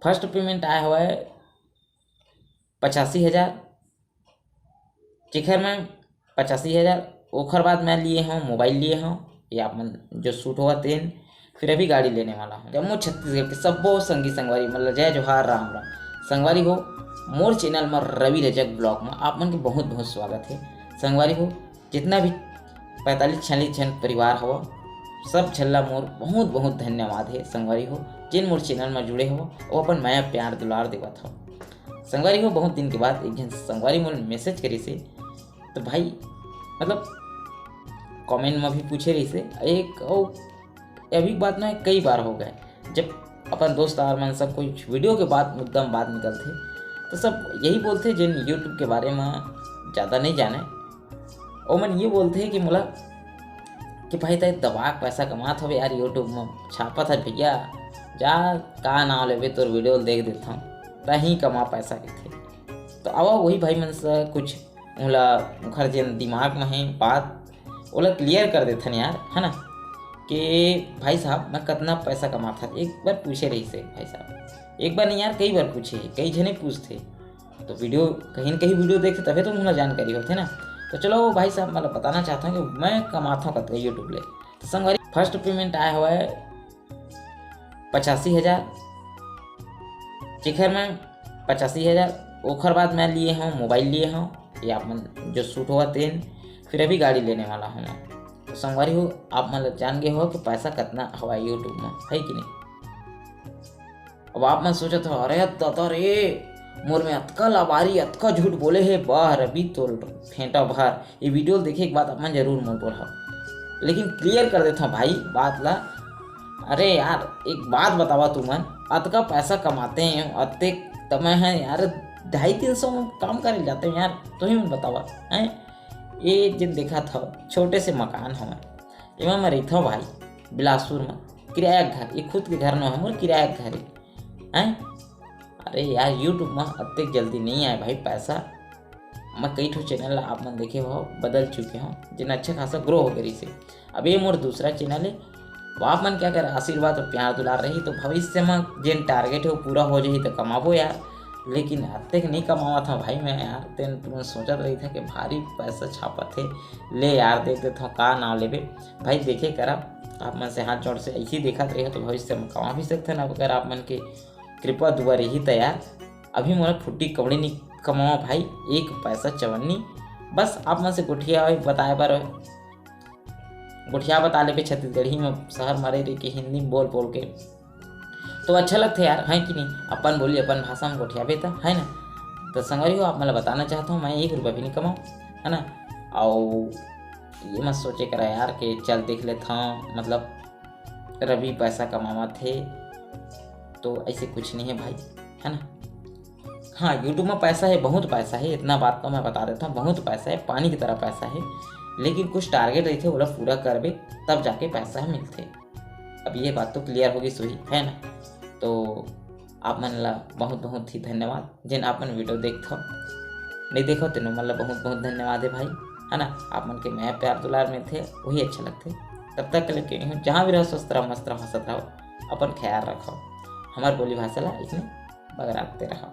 First payment आया हुआ है 85,000। चिखर में 85,000। ओखर बाद मैं लिए हूँ मोबाइल लिए हूँ या अपन जो सूट होगा तेन। फिर अभी गाड़ी लेने वाला हूँ। जम्मू छत्तीसगढ़ के सब्बो संगी संगवारी मतलब जय जोहार राम राम संगवारी हो। मोर चैनल में रवि रजक ब्लॉग में आप मन के बहुत बहुत स्वागत है। संगवारी हो जितना भी 45-46 जन परिवार हो सब झल्ला मोर बहुत बहुत धन्यवाद है। संगवारी हो जिन मोर चैनल में जुड़े हो वो अपन माया प्यार दुलार देवत हो। संगवारी हो बहुत दिन के बाद एक जन संगवारी मोर मैसेज करी से तो भाई मतलब कमेंट में भी पूछे रही से एक और अभी बात ना कई बार हो गए जब अपन दोस्त यार मन सब कोई वीडियो के बाद मुद्दम बात निकलते तो सब यही बोलते जिन यूट्यूब के बारे में ज़्यादा नहीं जाने और मन ये बोलते हैं कि मोला कि भाई तय दबा पैसा कमात हो यार यूट्यूब में छापा था भैया जा का नाम लेवे तोर वीडियो देख देता हूँ तही कमा पैसा के थे। तो आवा वही भाई मन से कुछ ओला मुखर जिन दिमाग में है बात ओला क्लियर कर देथन यार है ना कि भाई साहब मैं कितना पैसा कमाता था। एक बार पूछे रही से भाई साहब एक बार नहीं यार कई बार पूछे कई जने पूछते तो वीडियो कहीं न कहीं वीडियो देखते तभी तो मुझे जानकारी होते ना। तो चलो भाई साहब मतलब बताना चाहता हूँ कि मैं कमाता हूँ कतका यूट्यूब ले। तो संगवारी फर्स्ट पेमेंट आया हुआ है 85,000। चिखर में 85,000। ओखर बाद मैं लिए हूँ मोबाइल लिए हूँ या अपन जो सूट होगा तेन। फिर अभी गाड़ी लेने वाला हूँ मैं। तो संगवारी हो आप मतलब जान गए हो कि पैसा कितना हवा यूट्यूब में है कि नहीं। अब आप मैं सोचा था अरे दादा रे मोर में अतका लाबारी अतका झूठ बोले है बाहर अभी तो फेंटा बाहर। ये वीडियो देखे एक बात अपन जरूर मोर बोला लेकिन क्लियर कर देता हूँ भाई बात ला। अरे यार एक बात बतावा तुमन अतका पैसा कमाते हैं अतक तमें हैं यार 250-300 में काम करे जाते हैं यार तो ही बतावा हैं। ये जिन देखा था छोटे से मकान हमें एवं मैं रहता हूँ भाई बिलासपुर में किराया घर। ये खुद के घर में है मोर किराया घर है। अरे यार यूट्यूब में अतक जल्दी नहीं आए भाई पैसा। मैं कई ठो चैनल आप मन देखे हो बदल चुके हो जिन अच्छा खासा ग्रो हो गई से। अब ये मोर दूसरा चैनल है। अब आप मन क्या करे आशीर्वाद और प्यार दुलार रही तो भविष्य में जिन टारगेट है वो पूरा हो जाही तो कमाबो यार। लेकिन अतक नहीं कमावा था भाई मैं यार तेन तुम सोचत रही था कि भारी पैसा छापा थे ले यार देख देता हूँ का ना लेवे भाई देखे करा आप मन से हाथ जोड़ से ऐसी देखा रही हो तो भविष्य में कमा भी सकते ना अगर आप मन के कृपा दुआ रही तैयार। अभी मोला फुट्टी कवड़ी नहीं कमावा भाई एक पैसा चवन्नी बस आप मन से गुठिया बताए बार गुठिया बता ले पे छत्तीसगढ़ी में शहर मारे रही कि हिंदी में बोल बोल के तो अच्छा लगता है यार है कि नहीं। अपन बोली अपन भाषा में गुठिया बेता है ना। तो संगवारी हो आप मतलब बताना चाहता हूँ मैं 1 रुपया भी नहीं कमाऊँ है ना। और ये मत सोचे करा यार कि चल देख लेता हूँ मतलब रवि पैसा कमावा थे तो ऐसे कुछ नहीं है भाई है ना। हाँ यूट्यूब में पैसा है बहुत पैसा है इतना बात तो मैं बता देता हूँ बहुत पैसा है पानी की तरह पैसा है। लेकिन कुछ टारगेट रही थे वो पूरा करबे तब जाके पैसा मिलते। अब ये बात तो क्लियर होगी सही है ना। तो आप मन ला बहुत बहुत ही धन्यवाद जिन आप मन वीडियो देखते हो नहीं देखो तेनो मतलब बहुत बहुत धन्यवाद है भाई है ना। आप मन के मैं प्यार दुलार में थे वही अच्छा लगते। तब तक के लिए जहाँ भी रहो स्वस्थ रहो मस्त रहो हंसत रहो अपन ख्याल रखो हमार बोली भाषा ला इसमें बगराते रहो।